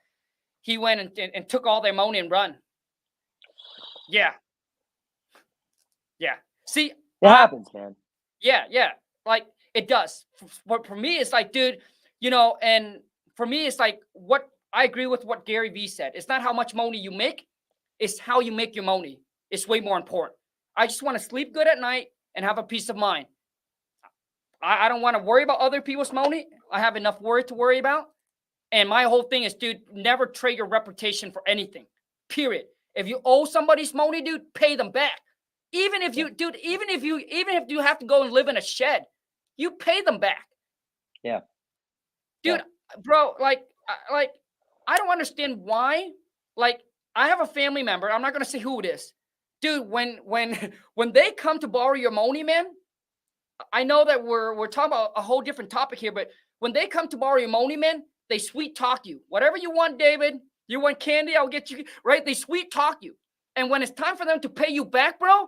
he went and took all their money and run. Yeah. See, it happens, man. Yeah. Like, it does. For me, it's like, dude, and for me, it's like what I agree with what Gary Vee said. It's not how much money you make, it's how you make your money. It's way more important. I just want to sleep good at night and have a peace of mind. I don't want to worry about other people's money. I have enough worry to worry about. And my whole thing is, dude, never trade your reputation for anything, period. If you owe somebody's money, dude, pay them back. Even if you have to go and live in a shed, you pay them back. Yeah. Dude, bro, like I don't understand why. Like, I have a family member, I'm not going to say who it is. Dude, when they come to borrow your money, man, I know that we're talking about a whole different topic here, but when they come to borrow your money, man, they sweet talk you. Whatever you want, David, you want candy, I'll get you, right? They sweet talk you. And when it's time for them to pay you back, bro,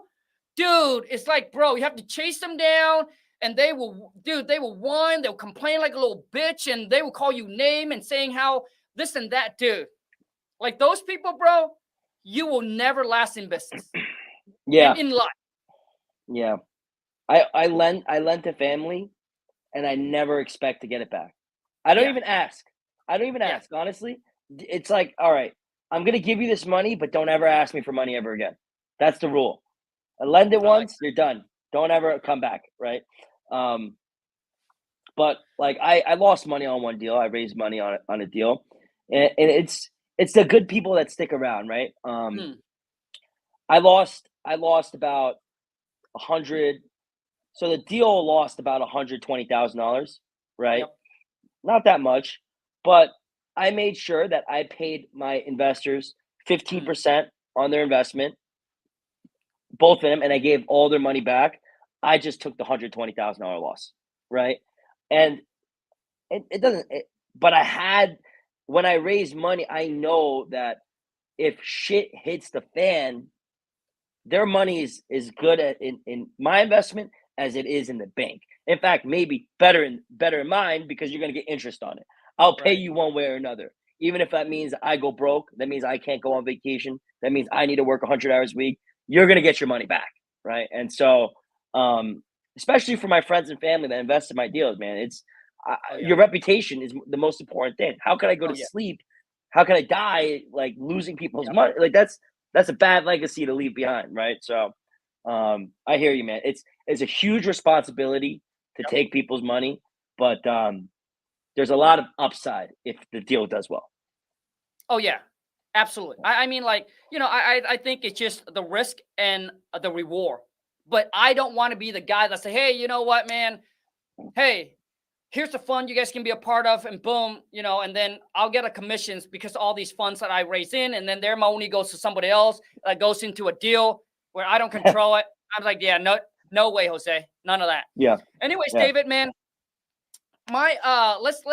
dude, it's like, bro, you have to chase them down, and they will whine, they'll complain like a little bitch, and they will call you name and saying how this and that, dude. Like, those people, bro, you will never last in business. Yeah. In life. Yeah. I lend to family, and I never expect to get it back. I don't even ask. Honestly. It's like, all right, I'm going to give you this money, but don't ever ask me for money ever again. That's the rule. I lend it once, you're done. Don't ever come back, right? But like, I lost money on one deal. I raised money on a deal, and it's the good people that stick around, right? I lost about 100. So the deal lost about $120,000, right? Yep. Not that much, but I made sure that I paid my investors 15% on their investment, both of them, and I gave all their money back. I just took the $120,000 loss, right? And it doesn't. But when I raise money, I know that if shit hits the fan, their money is good in my investment as it is in the bank. In fact, maybe better in mine, because you're going to get interest on it. I'll pay you one way or another. Even if that means I go broke, that means I can't go on vacation, that means I need to work 100 hours a week, you're going to get your money back, right? And so, especially for my friends and family that invest in my deals, man, your reputation is the most important thing. How can I go to sleep? How can I die like losing people's money? Like, that's a bad legacy to leave behind, right? So I hear you, man. It's a huge responsibility to take people's money, but there's a lot of upside if the deal does well. Oh yeah, absolutely. I mean, like, I think it's just the risk and the reward. But I don't want to be the guy that say, hey, you know what, man? Hey, here's the fund you guys can be a part of, and boom, and then I'll get a commissions because all these funds that I raise in, and then their money goes to somebody else that goes into a deal where I don't control it. I'm like, yeah, no way, Jose, none of that. Yeah. Anyways, David, man, let's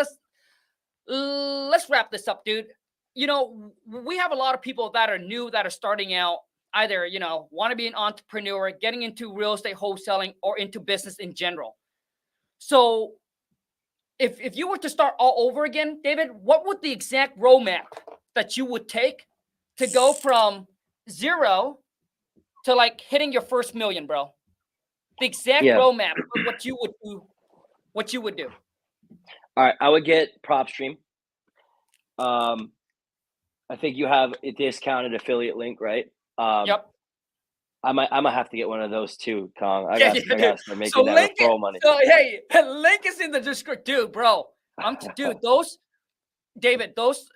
wrap this up, dude. We have a lot of people that are new, that are starting out, either want to be an entrepreneur, getting into real estate wholesaling, or into business in general. So if you were to start all over again, David, what would the exact roadmap that you would take to go from zero to like hitting your first million, bro? The exact roadmap of what you would do. All right, I would get PropStream. I think you have a discounted affiliate link, right? Yep. I might have to get one of those too, Khang. I gotta start making that referral money. So hey, link is in the description, dude, bro.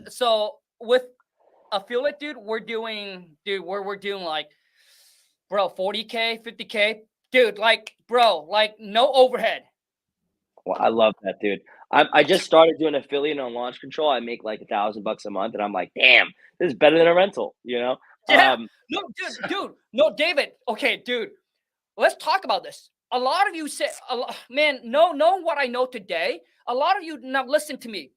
So with affiliate, dude, we're doing like, bro, 40K, 50K, dude, like, bro, like no overhead. Well, I love that, dude. I just started doing affiliate on launch control. I make like $1,000 a month, and I'm like, damn, this is better than a rental, Yeah. No, dude. No, David. Okay, dude. Let's talk about this. a lot of you say, man, know what I know today. A lot of you now listen to me.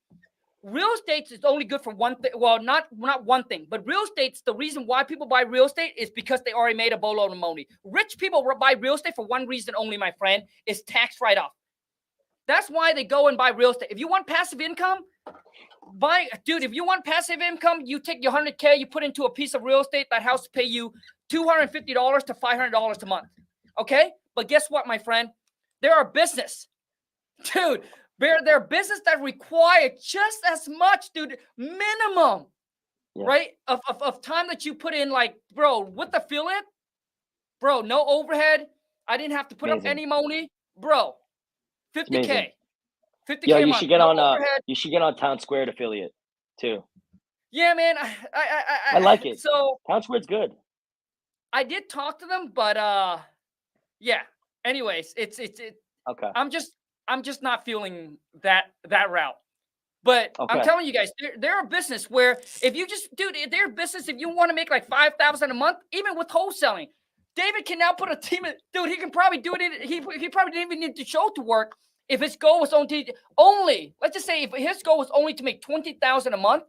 Real estate is only good for one thing. Well, not one thing, but real estate's the reason why people buy real estate is because they already made a boatload of money. Rich people buy real estate for one reason only, my friend, is tax write-off. That's why they go and buy real estate. If you want passive income, dude, if you want passive income, you take your $100K, you put into a piece of real estate, that house pay you $250 to $500 a month. Okay? But guess what, my friend? They're a business. Dude, they're a business that require just as much, dude, minimum, right? Of time that you put in, like, bro, with affiliate, bro, no overhead. I didn't have to put up any money. Bro, 50K. 50K Yo, a you month. should get no on overhead. You should get on Town Squared affiliate too. Yeah, man. I like it. So Town Squared's good. I did talk to them, but yeah. Anyways, it's okay. I'm just not feeling that route. But I'm telling you guys, they're a business where if you just, dude, they're a business. If you want to make like $5,000 a month, even with wholesaling, David can now put a team in, dude, he can probably do it. He probably didn't even need the show to work. If his goal was only, let's just say if his goal was only to make $20,000 a month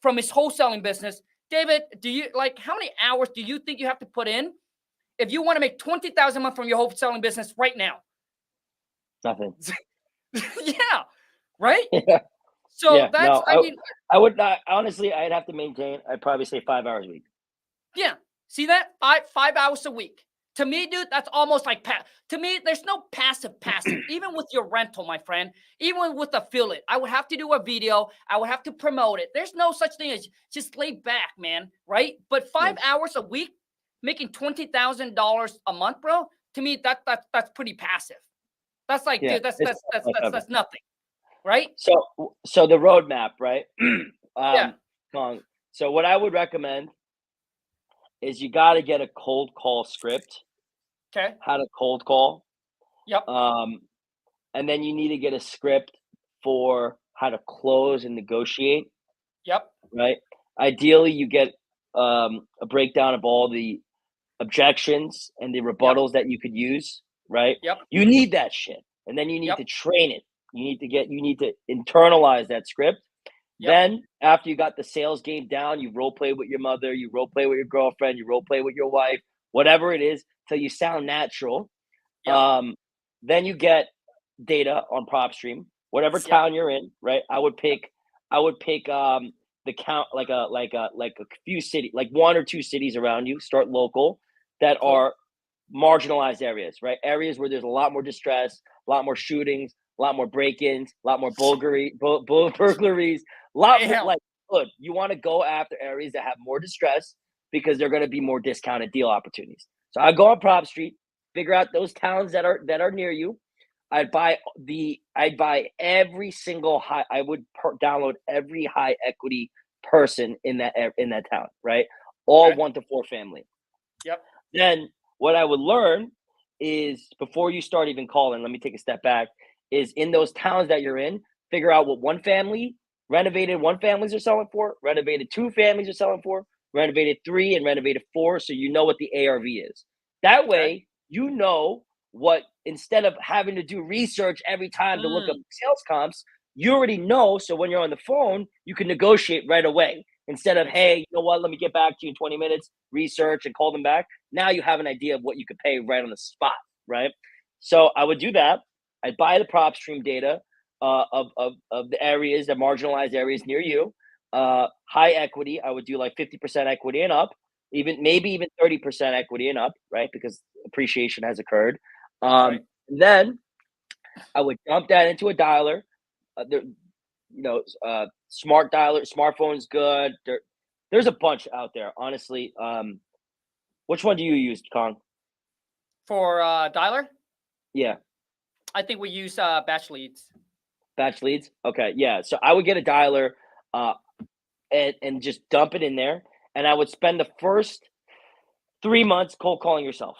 from his wholesaling business, David, do you like how many hours do you think you have to put in if you want to make $20,000 a month from your wholesaling business right now? Nothing. Yeah. Right? Yeah. So yeah, that's, no, I mean, I would not, honestly, I'd have to maintain, I'd probably say 5 hours a week. Yeah. See that? 5 hours a week. To me, dude, that's almost like, to me, there's no passive. Even with your rental, my friend, even with affiliate, I would have to do a video. I would have to promote it. There's no such thing as just lay back, man. Right? But 5 hours a week, making $20,000 a month, bro, to me, that's pretty passive. That's like, dude, that's nothing. Right? So the roadmap, right? Yeah. So what I would recommend is you got to get a cold call script. Okay. How to cold call. Yep. And then you need to get a script for how to close and negotiate. Yep. Right. Ideally, you get a breakdown of all the objections and the rebuttals that you could use. Right. Yep. You need that shit, and then you need to train it. You need to internalize that script. Then after you got the sales game down, you role play with your mother, you role play with your girlfriend, you role play with your wife, whatever it is, till you sound natural. Then you get data on PropStream, whatever town you're in, right? I would pick the count like a few cities, like 1 or 2 cities around you, start local that are marginalized areas, right? Areas where there's a lot more distress, a lot more shootings, a lot more break-ins, a lot more burglaries, a lot more, like, good. You want to go after areas that have more distress because they're going to be more discounted deal opportunities. So I go on PropStreet, figure out those towns that are near you. I'd buy every single high. I would download every high equity person in that town, right? All 1 to 4 family. Yep. Then what I would learn is, before you start even calling, let me take a step back, is in those towns that you're in, figure out what renovated 1 families are selling for, renovated 2 families are selling for, renovated 3 and renovated 4, so you know what the ARV is. That way, you know what, instead of having to do research every time to look up sales comps, you already know, so when you're on the phone, you can negotiate right away. Instead of, hey, you know what, let me get back to you in 20 minutes, research and call them back. Now you have an idea of what you could pay right on the spot, right? So I would do that. I'd buy the PropStream data of the areas, the marginalized areas near you. High equity, I would do like 50% equity and up, maybe even 30% equity and up, right? Because appreciation has occurred. Then I would dump that into a dialer. Smart dialer, smartphone's good. There's a bunch out there, honestly. Which one do you use, Khang? For dialer? Yeah. I think we use batch leads. Batch leads? Okay, yeah. So I would get a dialer and just dump it in there. And I would spend the first 3 months cold calling yourself,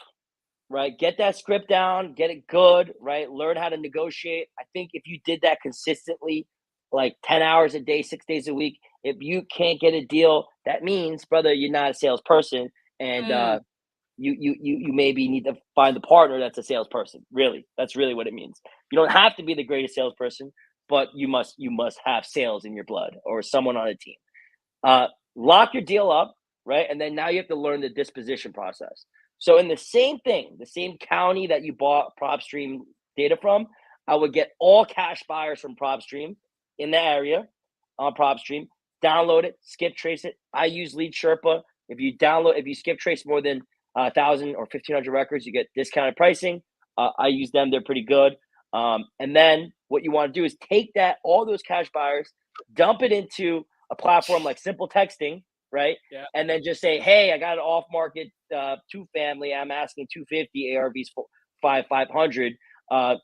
right? Get that script down, get it good, right? Learn how to negotiate. I think if you did that consistently, like 10 hours a day, 6 days a week, if you can't get a deal, that means, brother, you're not a salesperson. And you maybe need to find a partner that's a salesperson. Really, that's really what it means. You don't have to be the greatest salesperson, but you must have sales in your blood or someone on a team. Lock your deal up, right? And then now you have to learn the disposition process. So in the same thing, the same county that you bought PropStream data from, I would get all cash buyers from PropStream in the area on PropStream, download it, skip trace it. I use Lead Sherpa. If you skip trace more than 1,000 or 1,500 records, you get discounted pricing. I use them; they're pretty good. And then what you want to do is take all those cash buyers, dump it into a platform like Simple Texting, right? Yeah. And then just say, hey, I got an off-market 2-family. I'm asking 250, ARV's 500.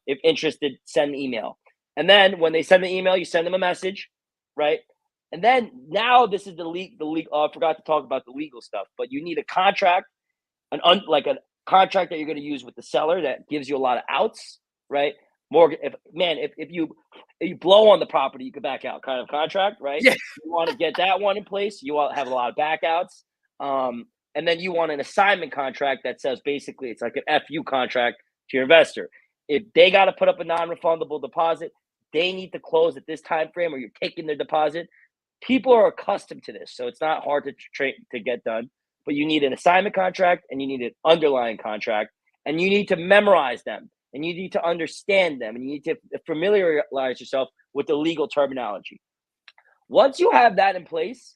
If interested, send an email. And then when they send the email, you send them a message, right? And then now this is the legal. I forgot to talk about the legal stuff, but you need a contract, like a contract that you're going to use with the seller that gives you a lot of outs, right? If you blow on the property, you can back out kind of contract, right? Yeah. You want to get that one in place. You want to have a lot of backouts. And then you want an assignment contract that says basically it's like an FU contract to your investor. If they got to put up a non-refundable deposit, they need to close at this time frame or you're taking their deposit. People are accustomed to this, so it's not hard to get done. But you need an assignment contract and you need an underlying contract, and you need to memorize them, and you need to understand them, and you need to familiarize yourself with the legal terminology. Once you have that in place,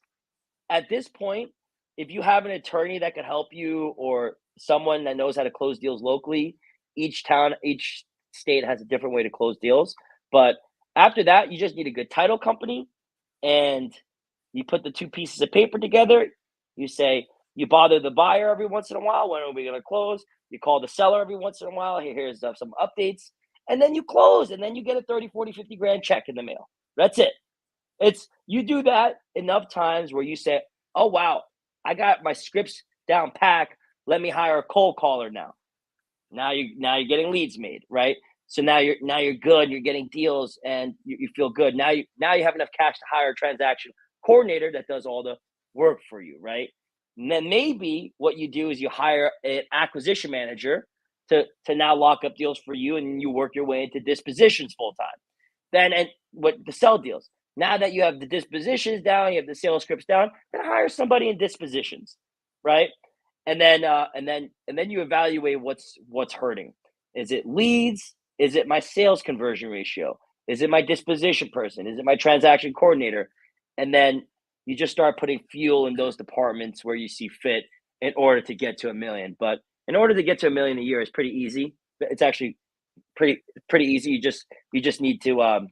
at this point, if you have an attorney that can help you or someone that knows how to close deals locally, each state has a different way to close deals. But after that, you just need a good title company, and you put the two pieces of paper together. You say, you bother the buyer every once in a while. When are we going to close? You call the seller every once in a while. Here's some updates. And then you close, and then you get a 30, 40, 50 grand check in the mail. That's it. You do that enough times where you say, oh, wow, I got my scripts down pack. Let me hire a cold caller now. Now you're getting leads made, right? So now you're good. You're getting deals, and you feel good. Now you have enough cash to hire a transaction coordinator that does all the work for you, right? And then maybe what you do is you hire an acquisition manager to now lock up deals for you, and you work your way into dispositions full time. Then and what the sell deals. Now that you have the dispositions down, you have the sales scripts down, then hire somebody in dispositions, right? And then you evaluate what's hurting. Is it leads? Is it my sales conversion ratio? Is it my disposition person? Is it my transaction coordinator? And then you just start putting fuel in those departments where you see fit in order to get to $1 million. But in order to get to $1 million a year is pretty easy. It's actually pretty easy. You just need to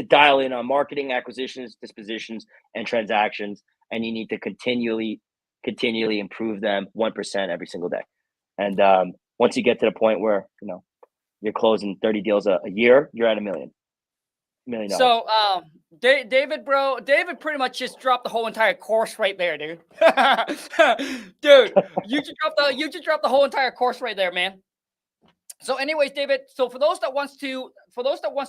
dial in on marketing, acquisitions, dispositions, and transactions, and you need to continually improve them 1% every single day. And once you get to the point where you're closing 30 deals a year, you're at $1 million. So, David pretty much just dropped the whole entire course right there, dude. Dude, you just dropped the whole entire course right there, man. So, anyways, David. So, for those that wants to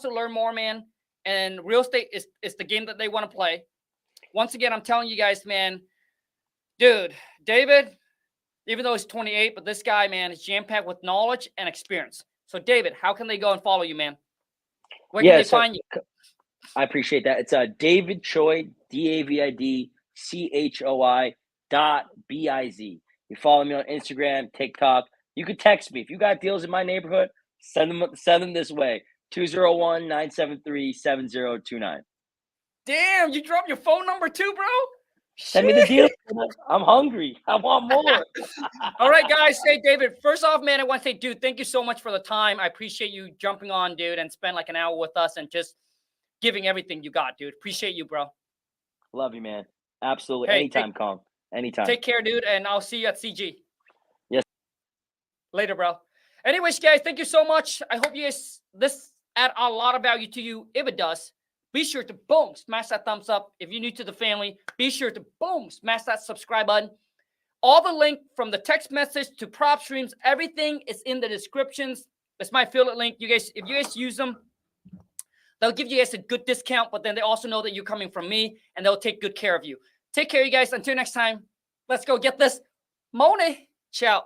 learn more, man, and real estate is the game that they want to play. Once again, I'm telling you guys, man, dude, David, even though he's 28, but this guy, man, is jam-packed with knowledge and experience. So, David, how can they go and follow you, man? Where can they find you? I appreciate that. It's David Choi, DavidChoi.biz. You follow me on Instagram, TikTok. You could text me. If you got deals in my neighborhood, send them this way. 201-973-7029. Damn, you dropped your phone number too, bro? Send me the deal. I'm hungry. I want more. All right, guys. Hey, David, first off, man, I want to say, dude, thank you so much for the time. I appreciate you jumping on, dude, and spend like an hour with us and just giving everything you got, dude. Appreciate you, bro. Love you, man. Absolutely. Hey, anytime, Khang. Anytime. Take care, dude, and I'll see you at CG. Yes. Later, bro. Anyways, guys, thank you so much. I hope this add a lot of value to you. If it does, be sure to, boom, smash that thumbs up. If you're new to the family, be sure to, boom, smash that subscribe button. All the link from the text message to prop streams, everything is in the descriptions. That's my affiliate link. If you guys use them, they'll give you guys a good discount, but then they also know that you're coming from me, and they'll take good care of you. Take care, you guys. Until next time, let's go get this money. Ciao.